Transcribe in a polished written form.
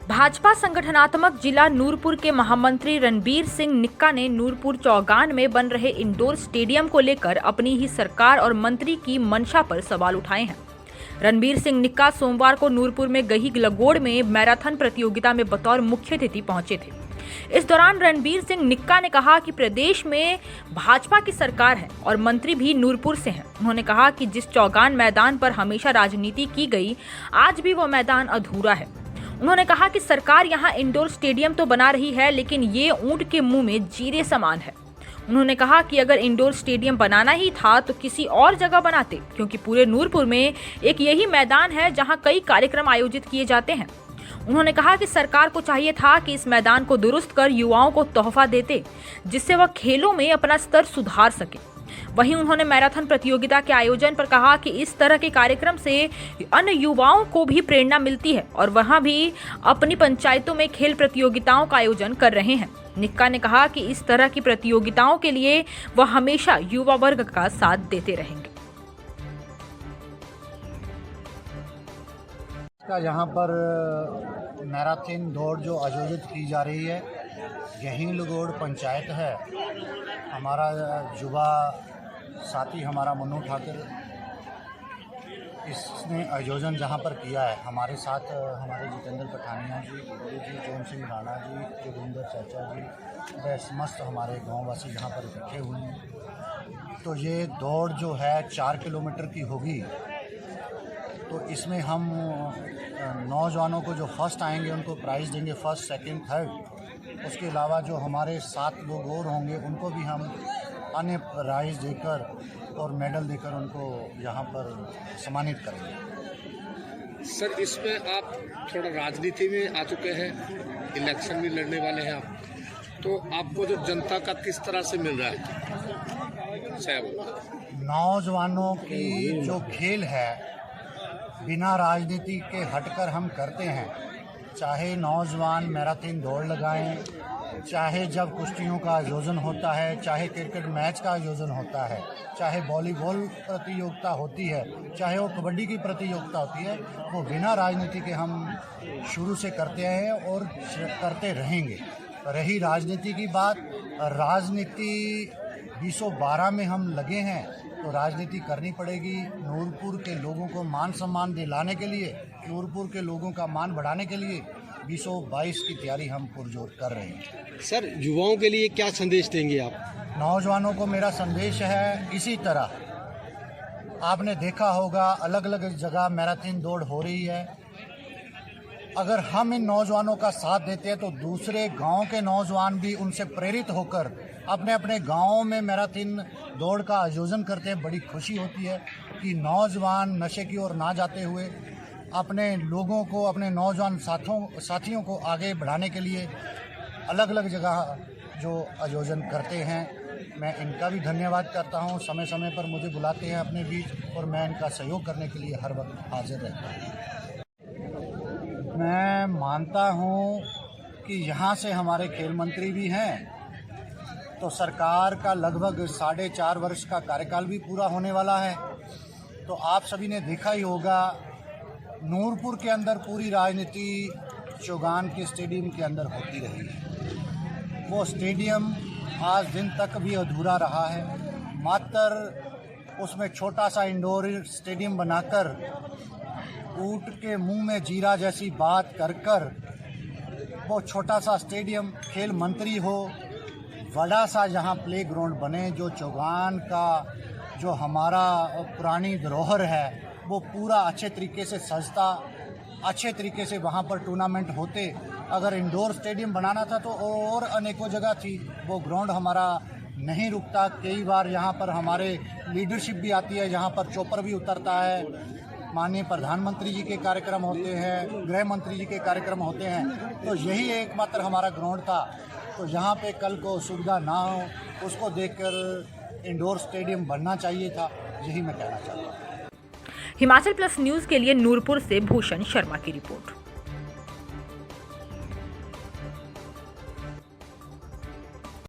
भाजपा संगठनात्मक जिला नूरपुर के महामंत्री रणबीर सिंह निक्का ने नूरपुर चौगान में बन रहे इंडोर स्टेडियम को लेकर अपनी ही सरकार और मंत्री की मंशा पर सवाल उठाए हैं। रणबीर सिंह निक्का सोमवार को नूरपुर में गही लगोड़ में मैराथन प्रतियोगिता में बतौर मुख्य अतिथि पहुंचे थे। इस दौरान रणबीर सिंह निक्का ने कहा कि प्रदेश में भाजपा की सरकार है और मंत्री भी नूरपुर से हैं। उन्होंने कहा कि जिस चौगान मैदान पर हमेशा राजनीति की गई, आज भी वो मैदान अधूरा है। उन्होंने कहा कि सरकार यहां इंडोर स्टेडियम तो बना रही है, लेकिन ये ऊंट के मुंह में जीरे समान है। उन्होंने कहा कि अगर इंडोर स्टेडियम बनाना ही था तो किसी और जगह बनाते, क्योंकि पूरे नूरपुर में एक यही मैदान है जहां कई कार्यक्रम आयोजित किए जाते हैं। उन्होंने कहा कि सरकार को चाहिए था कि इस मैदान को दुरुस्त कर युवाओं को तोहफा देते, जिससे वह खेलों में अपना स्तर सुधार सके। वहीं उन्होंने मैराथन प्रतियोगिता के आयोजन पर कहा कि इस तरह के कार्यक्रम से अन्य युवाओं को भी प्रेरणा मिलती है और वहां भी अपनी पंचायतों में खेल प्रतियोगिताओं का आयोजन कर रहे हैं। निक्का ने कहा कि इस तरह की प्रतियोगिताओं के लिए वह हमेशा युवा वर्ग का साथ देते रहेंगे। यहाँ पर मैराथन दौड़ जो आयोजित की जा रही है, गही लगोड़ पंचायत है। हमारा युवा साथी हमारा मन्नू ठाकुर इसने आयोजन जहाँ पर किया है। हमारे साथ हमारे जितेंद्र पठानिया जी, जोन सिंह राणा जी, जोगिंदर चाचा जी, बस मस्त हमारे गाँववासी यहाँ पर इकट्ठे हुए हैं। तो ये दौड़ जो है 4 किलोमीटर की होगी। तो इसमें हम नौजवानों को जो फर्स्ट आएंगे उनको प्राइज़ देंगे, फर्स्ट, सेकंड, थर्ड। उसके अलावा जो हमारे 7 लोग और होंगे उनको भी हम अन्य प्राइज़ देकर और मेडल देकर उनको यहाँ पर सम्मानित करेंगे। सर, इसमें आप थोड़ा राजनीति में आ चुके हैं, इलेक्शन भी लड़ने वाले हैं आप, तो आपको जो जनता का किस तरह से मिल रहा है सहयोग? नौजवानों की जो खेल है बिना राजनीति के हटकर हम करते हैं। चाहे नौजवान मैराथन दौड़ लगाएं, चाहे जब कुश्तियों का आयोजन होता है, चाहे क्रिकेट मैच का आयोजन होता है, चाहे वॉलीबॉल प्रतियोगिता होती है, चाहे वो कबड्डी की प्रतियोगिता होती है, वो बिना राजनीति के हम शुरू से करते हैं और करते रहेंगे। रही राजनीति की बात, राजनीति 2012 में हम लगे हैं तो राजनीति करनी पड़ेगी। नूरपुर के लोगों को मान सम्मान दिलाने के लिए, नूरपुर के लोगों का मान बढ़ाने के लिए 2022 की तैयारी हम पुरजोर कर रहे हैं। सर, युवाओं के लिए क्या संदेश देंगे आप? नौजवानों को मेरा संदेश है, इसी तरह आपने देखा होगा अलग अलग जगह मैराथन दौड़ हो रही है। अगर हम इन नौजवानों का साथ देते हैं तो दूसरे गांव के नौजवान भी उनसे प्रेरित होकर अपने अपने गांवों में मैराथन दौड़ का आयोजन करते हैं। बड़ी खुशी होती है कि नौजवान नशे की ओर ना जाते हुए अपने लोगों को, अपने नौजवान साथियों को आगे बढ़ाने के लिए अलग अलग जगह जो आयोजन करते हैं। मैं इनका भी धन्यवाद करता हूं। समय समय पर मुझे बुलाते हैं अपने बीच और मैं इनका सहयोग करने के लिए हर वक्त हाजिर रहता हूं। मैं मानता हूं कि यहाँ से हमारे खेल मंत्री भी हैं, तो सरकार का लगभग 4.5 वर्ष का कार्यकाल भी पूरा होने वाला है। तो आप सभी ने देखा ही होगा नूरपुर के अंदर पूरी राजनीति चौगान के स्टेडियम के अंदर होती रही है। वो स्टेडियम आज दिन तक भी अधूरा रहा है। मात्र उसमें छोटा सा इंडोर स्टेडियम बनाकर ऊंट के मुंह में जीरा जैसी बात कर वो छोटा सा स्टेडियम, खेल मंत्री हो, बड़ा सा जहां प्ले ग्राउंड बने, जो चौगान का जो हमारा पुरानी धरोहर है वो पूरा अच्छे तरीके से सजता, अच्छे तरीके से वहां पर टूर्नामेंट होते। अगर इंडोर स्टेडियम बनाना था तो और अनेकों जगह थी, वो ग्राउंड हमारा नहीं रुकता। कई बार यहाँ पर हमारे लीडरशिप भी आती है, यहाँ पर चौपर भी उतरता है, माननीय प्रधानमंत्री जी के कार्यक्रम होते हैं, गृह मंत्री जी के कार्यक्रम होते हैं। तो यही एकमात्र हमारा ग्राउंड था। तो यहाँ पे कल को सुविधा ना हो, उसको देखकर इंडोर स्टेडियम बनना चाहिए था, यही मैं कहना चाहता हूँ। हिमाचल प्लस न्यूज़ के लिए नूरपुर से भूषण शर्मा की रिपोर्ट।